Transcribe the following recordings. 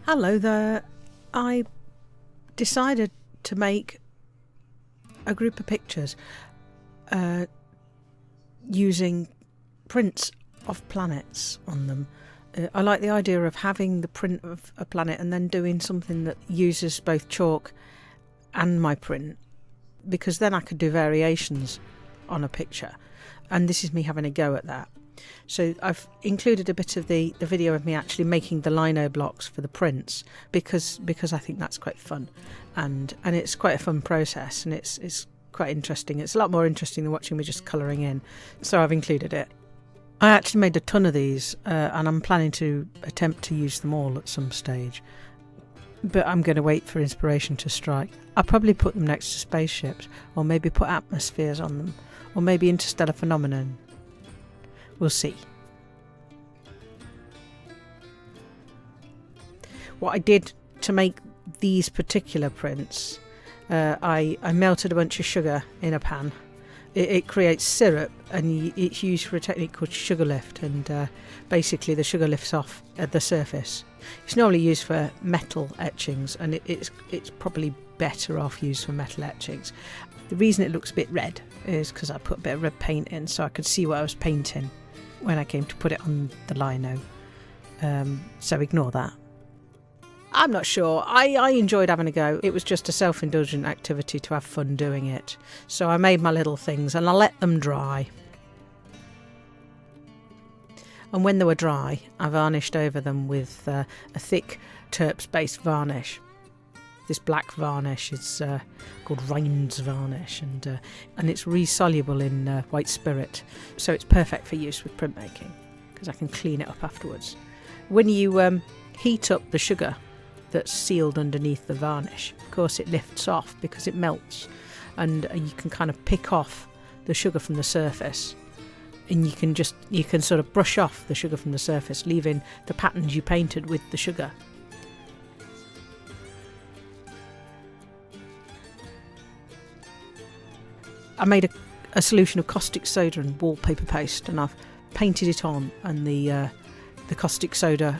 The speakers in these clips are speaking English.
Hello there. I decided to make a group of pictures using prints of planets on them. I like the idea of having the print of a planet and then doing something that uses both chalk and my print, because then I could do variations on a picture, and this is me having a go at that. So I've included a bit of the video of me actually making the Lino blocks for the prints because I think that's quite fun, and it's quite a fun process, and it's quite interesting. It's a lot more interesting than watching me just colouring in, so I've included it. I actually made a ton of these and I'm planning to attempt to use them all at some stage, but I'm going to wait for inspiration to strike. I'll probably put them next to spaceships, or maybe put atmospheres on them, or maybe interstellar phenomenon. We'll see. What I did to make these particular prints, I melted a bunch of sugar in a pan. It creates syrup, and it's used for a technique called sugar lift, and basically the sugar lifts off at the surface. It's normally used for metal etchings, and it's probably better off used for metal etchings. The reason it looks a bit red is because I put a bit of red paint in so I could see what I was painting when I came to put it on the lino, so ignore that. I'm not sure. I enjoyed having a go. It was just a self-indulgent activity to have fun doing it. So I made my little things and I let them dry. And when they were dry, I varnished over them with a thick terps-based varnish. This black varnish is called Rhines varnish, and it's resoluble in white spirit, so it's perfect for use with printmaking because I can clean it up afterwards. When you heat up the sugar that's sealed underneath the varnish, of course it lifts off because it melts, and you can kind of pick off the sugar from the surface, and you can sort of brush off the sugar from the surface, leaving the patterns you painted with the sugar. I made a solution of caustic soda and wallpaper paste, and I've painted it on, and the caustic soda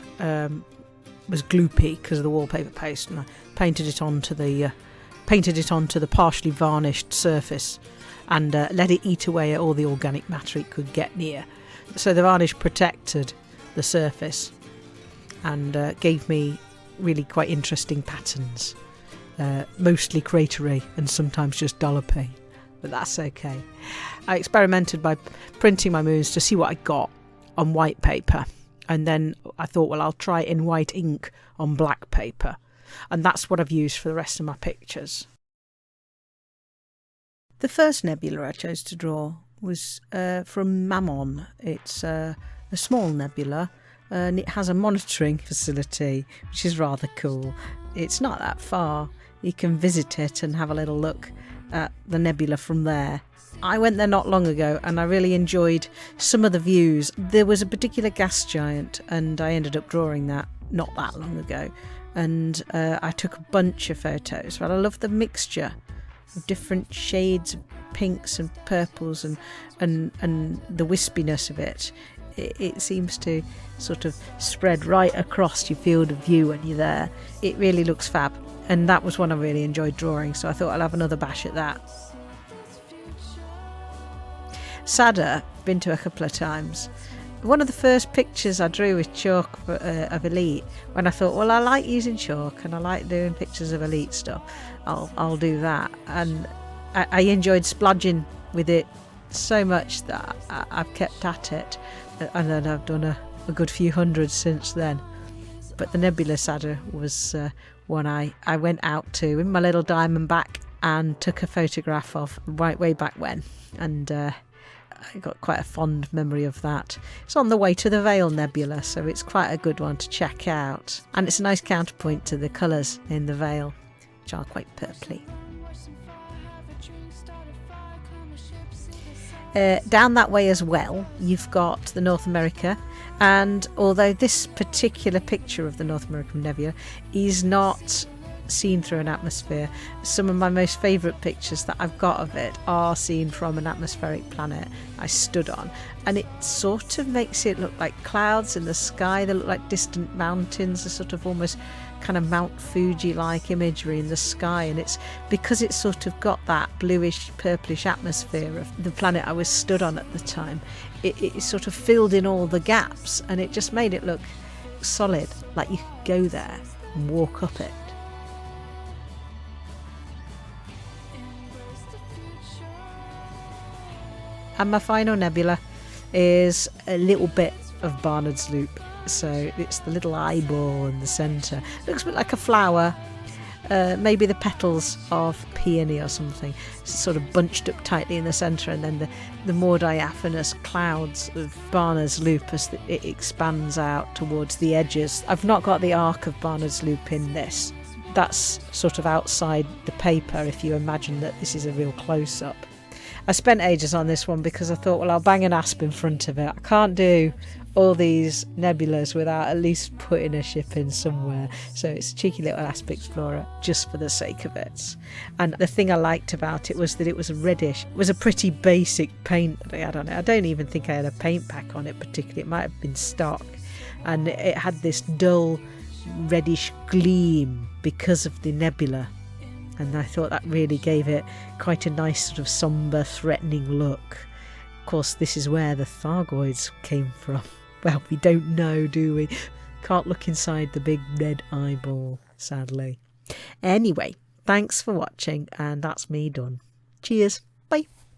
was gloopy because of the wallpaper paste, and I painted it onto the partially varnished surface, and let it eat away at all the organic matter it could get near. So the varnish protected the surface and gave me really quite interesting patterns, mostly cratery and sometimes just dollopy. But that's okay. I experimented by printing my moons to see what I got on white paper, and then I thought, well, I'll try it in white ink on black paper, and that's what I've used for the rest of my pictures. The first nebula I chose to draw was from Mammon. It's a small nebula, and it has a monitoring facility, which is rather cool. It's not that far. You can visit it and have a little look at the nebula from there. I went there not long ago and I really enjoyed some of the views. There was a particular gas giant and I ended up drawing that not that long ago, and I took a bunch of photos. But I love the mixture of different shades of pinks and purples and the wispiness of it. It seems to sort of spread right across your field of view when you're there. It really looks fab. And that was one I really enjoyed drawing, so I thought I'll have another bash at that. Sadr, been to a couple of times. One of the first pictures I drew with chalk of Elite, when I thought, well, I like using chalk and I like doing pictures of Elite stuff, I'll do that. And I enjoyed splodging with it so much that I've kept at it, and then I've done a good few hundred since then. But the Nebula Sadr was one I went out to in my little Diamondback and took a photograph of way back when, and I got quite a fond memory of that. It's on the way to the Veil Nebula, so it's quite a good one to check out, and it's a nice counterpoint to the colours in the Veil, which are quite purpley. Down that way as well, you've got the North America, and although this particular picture of the North American Nebula is not seen through an atmosphere. Some of my most favourite pictures that I've got of it are seen from an atmospheric planet I stood on, and it sort of makes it look like clouds in the sky. They look like distant mountains, a sort of almost kind of Mount Fuji-like imagery in the sky, and it's because it's sort of got that bluish purplish atmosphere of the planet I was stood on at the time. It sort of filled in all the gaps, and it just made it look solid, like you could go there and walk up it. And my final nebula is a little bit of Barnard's Loop. So it's the little eyeball in the centre. Looks a bit like a flower, maybe the petals of peony or something, sort of bunched up tightly in the centre, and then the more diaphanous clouds of Barnard's Loop as it expands out towards the edges. I've not got the arc of Barnard's Loop in this. That's sort of outside the paper if you imagine that this is a real close-up. I spent ages on this one because I thought, well, I'll bang an asp in front of it. I can't do all these nebulas without at least putting a ship in somewhere. So it's a cheeky little asp explorer just for the sake of it. And the thing I liked about it was that it was reddish. It was a pretty basic paint that I had on it. I don't even think I had a paint pack on it particularly. It might have been stock. And it had this dull reddish gleam because of the nebula. And I thought that really gave it quite a nice sort of sombre, threatening look. Of course, this is where the Thargoids came from. Well, we don't know, do we? Can't look inside the big red eyeball, sadly. Anyway, thanks for watching, and that's me done. Cheers.